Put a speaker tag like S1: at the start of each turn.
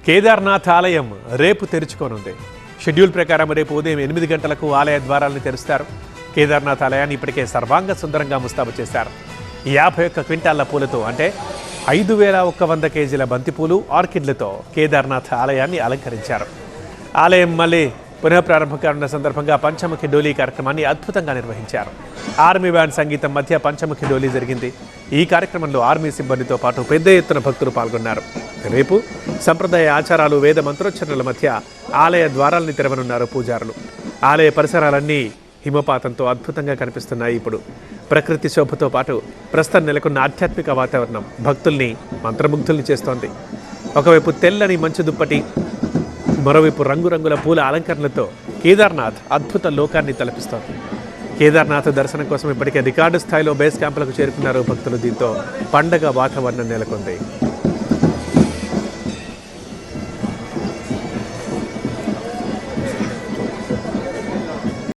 S1: కేదార్నాథ్ ఆలయం రేపు తెరుచుకోనుంది. షెడ్యూల్ ప్రకారం రేపు ఉదయం 8 గంటలకు ఆలయ ద్వారాలను తెరుస్తారు. కేదార్నాథ్ ఆలయాన్ని ఇప్పటికే సర్వాంగ సుందరంగా ముస్తాబు చేశారు. 51 క్వింటాళ్ల పూలతో అంటే 5100 కేజీల బంతిపూలు, ఆర్కిడ్లతో కేదార్నాథ్ ఆలయాన్ని అలంకరించారు. ఆలయం మళ్ళీ పునఃప్రారంభం కానున్న సందర్భంగా పంచముఖి డోలీ కార్యక్రమాన్ని అద్భుతంగా నిర్వహించారు. ఆర్మీ బ్యాండ్ సంగీతం మధ్య పంచముఖి డోలీ జరిగింది. ఈ కార్యక్రమంలో ఆర్మీ సిబ్బందితో పాటు పెద్ద ఎత్తున భక్తులు పాల్గొన్నారు. రేపు సంప్రదాయ ఆచారాలు, వేద మంత్రోచ్చరణల మధ్య ఆలయ ద్వారాలను తెరవనున్నారు పూజారులు. ఆలయ పరిసరాలన్నీ హిమపాతంతో అద్భుతంగా కనిపిస్తున్నాయి. ఇప్పుడు ప్రకృతి శోభతో పాటు ప్రస్తుతం నెలకొన్న ఆధ్యాత్మిక వాతావరణం భక్తుల్ని మంత్రముగ్ధుల్ని చేస్తోంది. ఒకవైపు తెల్లని మంచు దుప్పటి, మరోవైపు రంగురంగుల పూల అలంకరణలతో కేదార్నాథ్ అద్భుత లోకాన్ని తలపిస్తోంది. కేదార్నాథ్ దర్శనం కోసం ఇప్పటికే రికార్డు స్థాయిలో బేస్ క్యాంపులకు చేరుకున్నారు భక్తులు. దీంతో పండగ వాతావరణం నెలకొంది.